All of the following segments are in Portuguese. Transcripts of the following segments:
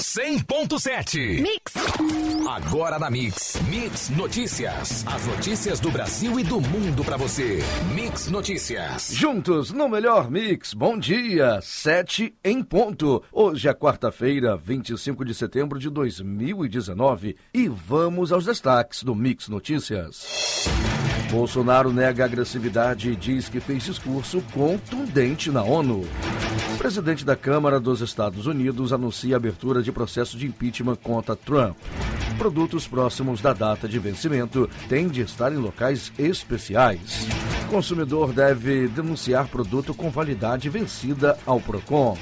100.7. Mix. Agora na Mix. Mix Notícias. As notícias do Brasil e do mundo pra você. Mix Notícias. Juntos no melhor Mix. Bom dia, 7 em ponto. Hoje é quarta-feira, 25 de setembro de 2019. E vamos aos destaques do Mix Notícias. Bolsonaro nega agressividade e diz que fez discurso contundente na ONU. O presidente da Câmara dos Estados Unidos anuncia a abertura de processo de impeachment contra Trump. Produtos próximos da data de vencimento têm de estar em locais especiais. O consumidor deve denunciar produto com validade vencida ao Procon.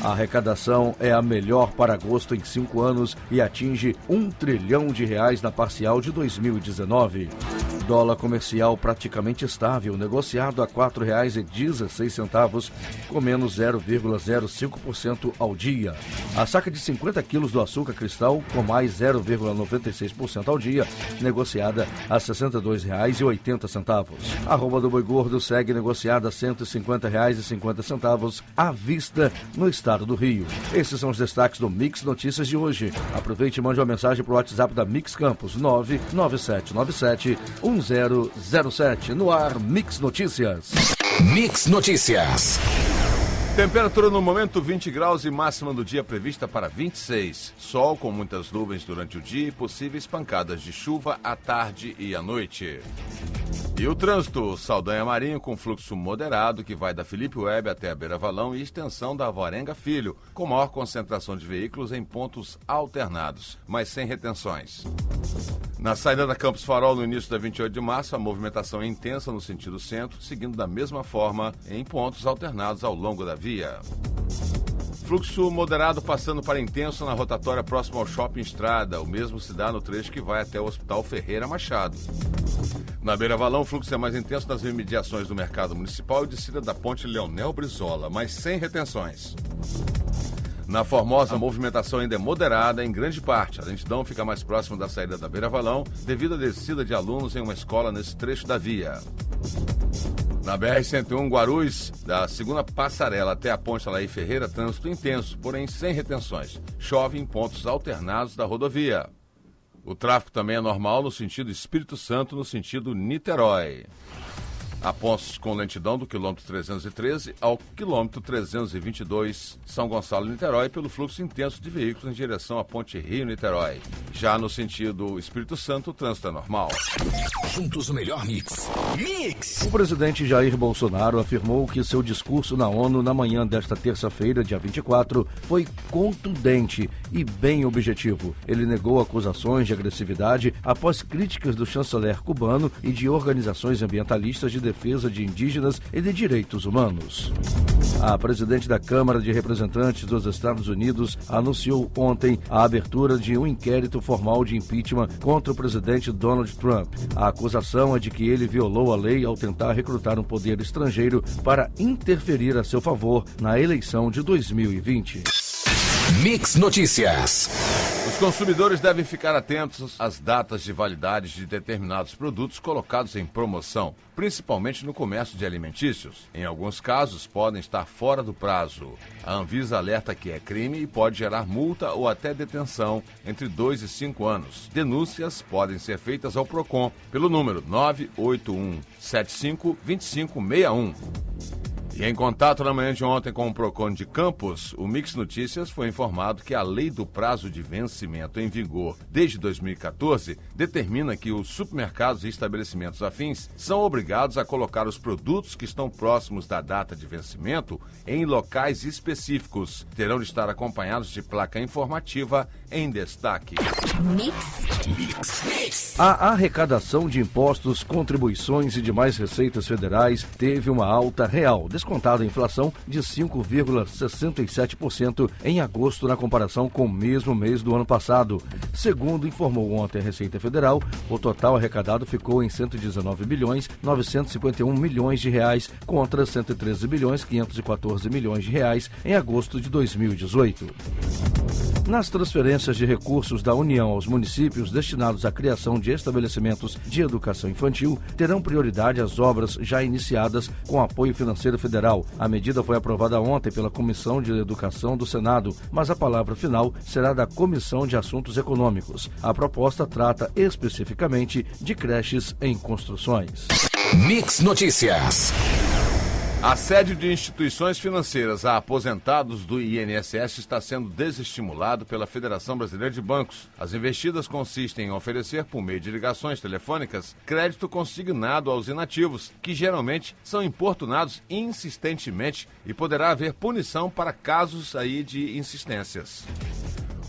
A arrecadação é a melhor para agosto em 5 anos e atinge R$1 trilhão na parcial de 2019. Dólar comercial praticamente estável, negociado a R$ 4,16, com menos 0,05% ao dia. A saca de 50 quilos do açúcar cristal, com mais 0,96% ao dia, negociada a R$ 62,80. A arroba do boi gordo segue negociada a R$ 150,50 à vista no estado do Rio. Esses são os destaques do Mix Notícias de hoje. Aproveite e mande uma mensagem para o WhatsApp da Mix Campos, 997971007. No ar, Mix Notícias. Mix Notícias. Temperatura no momento 20 graus e máxima do dia prevista para 26. Sol com muitas nuvens durante o dia e possíveis pancadas de chuva à tarde e à noite. E o trânsito, Saldanha Marinho com fluxo moderado que vai da Felipe Web até a Beira Valão e extensão da Alvarenga Filho, com maior concentração de veículos em pontos alternados, mas sem retenções. Na saída da Campos Farol, no início da 28 de março, a movimentação é intensa no sentido centro, seguindo da mesma forma em pontos alternados ao longo da via. Fluxo moderado passando para intenso na rotatória próximo ao Shopping Estrada. O mesmo se dá no trecho que vai até o Hospital Ferreira Machado. Na Beira Valão, o fluxo é mais intenso nas imediações do Mercado Municipal e descida da Ponte Leonel Brizola, mas sem retenções. Na Formosa, a movimentação ainda é moderada em grande parte. A lentidão fica mais próxima da saída da Beira Valão, devido à descida de alunos em uma escola nesse trecho da via. Na BR-101 Guarulhos, da segunda passarela até a Ponte Alaí Ferreira, trânsito intenso, porém sem retenções. Chove em pontos alternados da rodovia. O tráfego também é normal no sentido Espírito Santo, no sentido Niterói. Há pontos com lentidão do quilômetro 313 ao quilômetro 322, São Gonçalo, Niterói, pelo fluxo intenso de veículos em direção à Ponte Rio-Niterói. Já no sentido Espírito Santo, o trânsito é normal. Juntos o melhor Mix. Mix! O presidente Jair Bolsonaro afirmou que seu discurso na ONU na manhã desta terça-feira, dia 24, foi contundente e bem objetivo. Ele negou acusações de agressividade após críticas do chanceler cubano e de organizações ambientalistas de defesa de indígenas e de direitos humanos. A presidente da Câmara de Representantes dos Estados Unidos anunciou ontem a abertura de um inquérito formal de impeachment contra o presidente Donald Trump. A acusação é de que ele violou a lei ao tentar recrutar um poder estrangeiro para interferir a seu favor na eleição de 2020. Mix Notícias. Os consumidores devem ficar atentos às datas de validade de determinados produtos colocados em promoção, principalmente no comércio de alimentícios. Em alguns casos, podem estar fora do prazo. A Anvisa alerta que é crime e pode gerar multa ou até detenção entre 2 e 5 anos. Denúncias podem ser feitas ao Procon pelo número 981752561. E em contato na manhã de ontem com o Procon de Campos, o Mix Notícias foi informado que a lei do prazo de vencimento em vigor desde 2014 determina que os supermercados e estabelecimentos afins são obrigados a colocar os produtos que estão próximos da data de vencimento em locais específicos. Terão de estar acompanhados de placa informativa em destaque. A arrecadação de impostos, contribuições e demais receitas federais teve uma alta real, descontada a inflação de 5,67% em agosto na comparação com o mesmo mês do ano passado. Segundo informou ontem a Receita Federal, o total arrecadado ficou em 119 bilhões 951 milhões de reais contra 113 bilhões 514 milhões de reais em agosto de 2018. Nas transferências de recursos da União aos municípios destinados à criação de estabelecimentos de educação infantil, terão prioridade as obras já iniciadas com apoio financeiro federal. A medida foi aprovada ontem pela Comissão de Educação do Senado, mas a palavra final será da Comissão de Assuntos Econômicos. A proposta trata especificamente de creches em construções. Mix Notícias. Assédio de instituições financeiras a aposentados do INSS está sendo desestimulado pela Federação Brasileira de Bancos. As investidas consistem em oferecer, por meio de ligações telefônicas, crédito consignado aos inativos, que geralmente são importunados insistentemente e poderá haver punição para casos de insistências.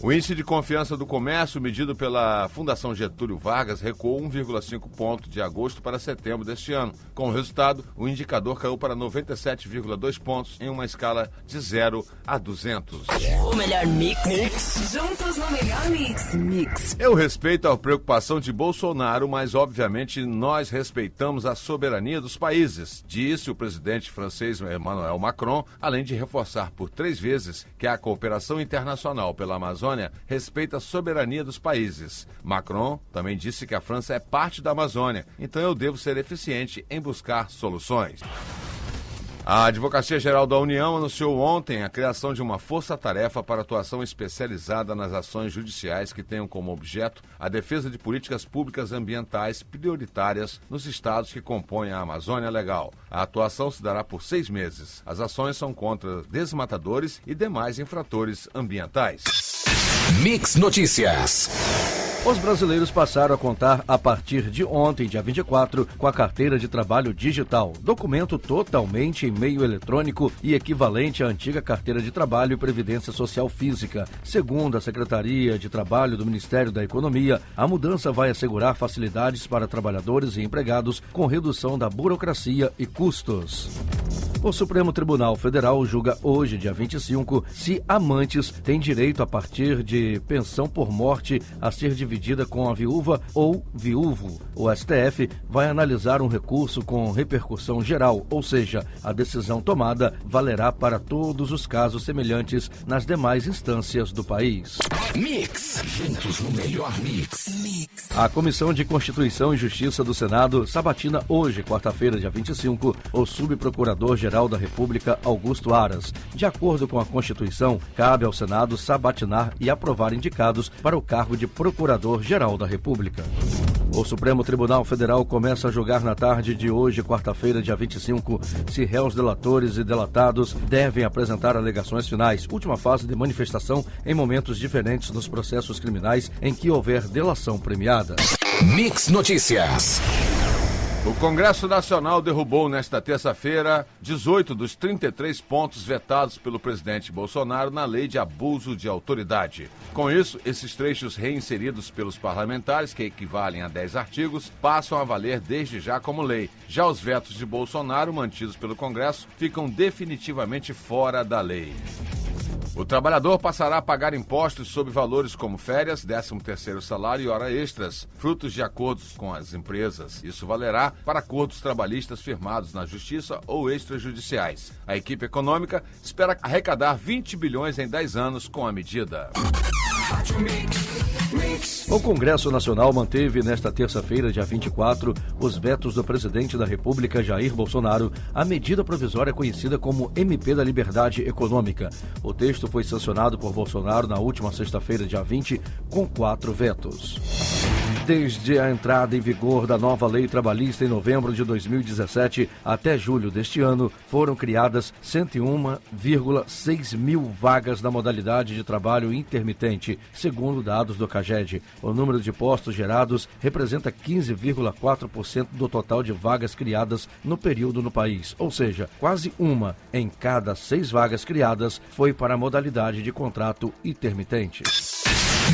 O índice de confiança do comércio, medido pela Fundação Getúlio Vargas, recuou 1,5 ponto de agosto para setembro deste ano. Com o resultado, o indicador caiu para 97,2 pontos em uma escala de 0 a 200. O melhor mix. Juntos no melhor mix. Eu respeito a preocupação de Bolsonaro, mas obviamente nós respeitamos a soberania dos países, disse o presidente francês Emmanuel Macron, além de reforçar por 3 vezes que a cooperação internacional pela Amazônia respeita a soberania dos países. Macron também disse que a França é parte da Amazônia, então eu devo ser eficiente em buscar soluções. A Advocacia Geral da União anunciou ontem a criação de uma força-tarefa para atuação especializada nas ações judiciais que tenham como objeto a defesa de políticas públicas ambientais prioritárias nos estados que compõem a Amazônia Legal. A atuação se dará por 6 meses. As ações são contra desmatadores e demais infratores ambientais. Mix Notícias. Os brasileiros passaram a contar a partir de ontem, dia 24, com a carteira de trabalho digital, documento totalmente em meio eletrônico e equivalente à antiga carteira de trabalho e previdência social física. Segundo a Secretaria de Trabalho do Ministério da Economia, a mudança vai assegurar facilidades para trabalhadores e empregados com redução da burocracia e custos. O Supremo Tribunal Federal julga hoje, dia 25, se amantes têm direito a partir de pensão por morte a ser dividida com a viúva ou viúvo. O STF vai analisar um recurso com repercussão geral, ou seja, a decisão tomada valerá para todos os casos semelhantes nas demais instâncias do país. Mix, juntos no melhor mix. A Comissão de Constituição e Justiça do Senado sabatina hoje, quarta-feira, dia 25, o subprocurador-geral da República, Augusto Aras. De acordo com a Constituição, cabe ao Senado sabatinar e aprovar indicados para o cargo de Procurador-Geral da República. O Supremo Tribunal Federal começa a julgar na tarde de hoje, quarta-feira, dia 25, se réus delatores e delatados devem apresentar alegações finais, última fase de manifestação em momentos diferentes nos processos criminais em que houver delação premiada. Mix Notícias. O Congresso Nacional derrubou nesta terça-feira 18 dos 33 pontos vetados pelo presidente Bolsonaro na lei de abuso de autoridade. Com isso, esses trechos reinseridos pelos parlamentares, que equivalem a 10 artigos, passam a valer desde já como lei. Já os vetos de Bolsonaro, mantidos pelo Congresso, ficam definitivamente fora da lei. O trabalhador passará a pagar impostos sobre valores como férias, 13º salário e hora extras, frutos de acordos com as empresas. Isso valerá para acordos trabalhistas firmados na Justiça ou extrajudiciais. A equipe econômica espera arrecadar 20 bilhões em 10 anos com a medida. O Congresso Nacional manteve nesta terça-feira, dia 24, os vetos do presidente da República, Jair Bolsonaro, à medida provisória conhecida como MP da Liberdade Econômica. O texto foi sancionado por Bolsonaro na última sexta-feira, dia 20, com 4 vetos. Desde a entrada em vigor da nova lei trabalhista em novembro de 2017 até julho deste ano, foram criadas 101,6 mil vagas na modalidade de trabalho intermitente, segundo dados do CAGED. O número de postos gerados representa 15,4% do total de vagas criadas no período no país, ou seja, quase uma em cada 6 vagas criadas foi para a modalidade de contrato intermitente.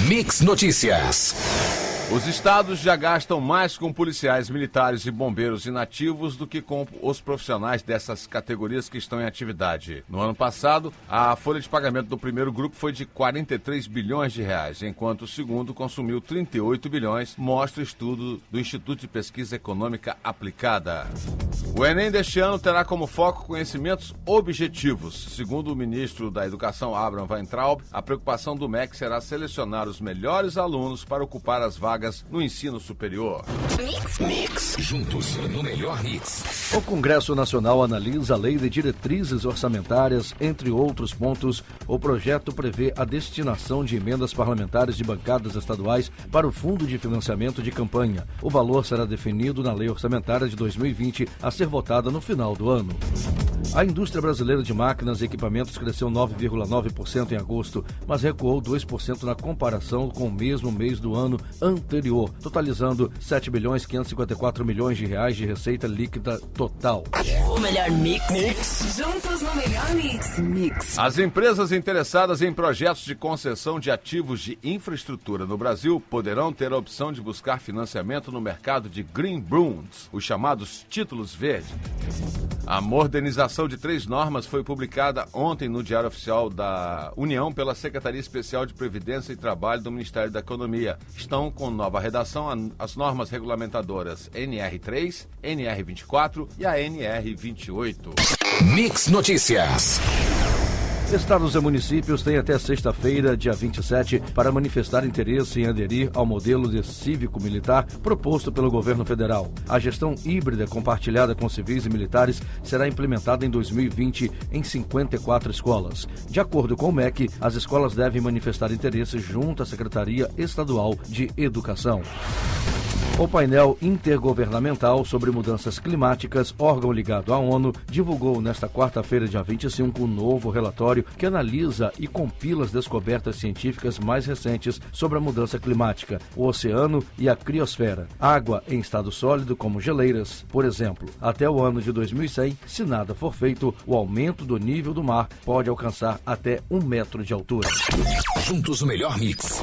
Mix Notícias. Os estados já gastam mais com policiais, militares e bombeiros inativos do que com os profissionais dessas categorias que estão em atividade. No ano passado, a folha de pagamento do primeiro grupo foi de 43 bilhões de reais, enquanto o segundo consumiu 38 bilhões, mostra o estudo do Instituto de Pesquisa Econômica Aplicada. O Enem deste ano terá como foco conhecimentos objetivos. Segundo o ministro da Educação, Abraham Weintraub, a preocupação do MEC será selecionar os melhores alunos para ocupar as vagas no ensino superior. Mix. Juntos no melhor mix. O Congresso Nacional analisa a Lei de Diretrizes Orçamentárias, entre outros pontos. O projeto prevê a destinação de emendas parlamentares de bancadas estaduais para o Fundo de Financiamento de Campanha. O valor será definido na Lei Orçamentária de 2020, a ser votada no final do ano. A indústria brasileira de máquinas e equipamentos cresceu 9,9% em agosto, mas recuou 2% na comparação com o mesmo mês do ano anterior, totalizando 7 bilhões 554 milhões de reais de receita líquida total. O melhor mix. Juntos no melhor mix. As empresas interessadas em projetos de concessão de ativos de infraestrutura no Brasil poderão ter a opção de buscar financiamento no mercado de Green Bonds, os chamados títulos verdes. A modernização de 3 normas foi publicada ontem no Diário Oficial da União pela Secretaria Especial de Previdência e Trabalho do Ministério da Economia. Estão com nova redação as normas regulamentadoras NR3, NR24 e a NR28. Mix Notícias. Estados e municípios têm até sexta-feira, dia 27, para manifestar interesse em aderir ao modelo de cívico-militar proposto pelo governo federal. A gestão híbrida compartilhada com civis e militares será implementada em 2020 em 54 escolas. De acordo com o MEC, as escolas devem manifestar interesse junto à Secretaria Estadual de Educação. O painel intergovernamental sobre mudanças climáticas, órgão ligado à ONU, divulgou nesta quarta-feira, dia 25, um novo relatório que analisa e compila as descobertas científicas mais recentes sobre a mudança climática, o oceano e a criosfera. Água em estado sólido, como geleiras, por exemplo. Até o ano de 2100, se nada for feito, o aumento do nível do mar pode alcançar até 1 metro de altura. Juntos o melhor mix.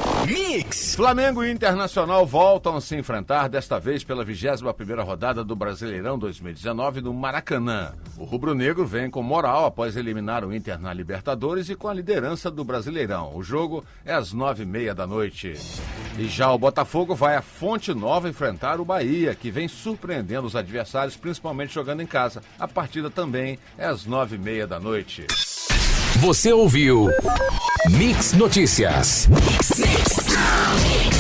Flamengo e Internacional voltam a se enfrentar, desta vez pela 21ª rodada do Brasileirão 2019 no Maracanã. O rubro-negro vem com moral após eliminar o Inter na Libertadores e com a liderança do Brasileirão. O jogo é às 9h30 da noite. E já o Botafogo vai à Fonte Nova enfrentar o Bahia, que vem surpreendendo os adversários, principalmente jogando em casa. A partida também é às 9h30 da noite. Você ouviu Mix Notícias. Mix.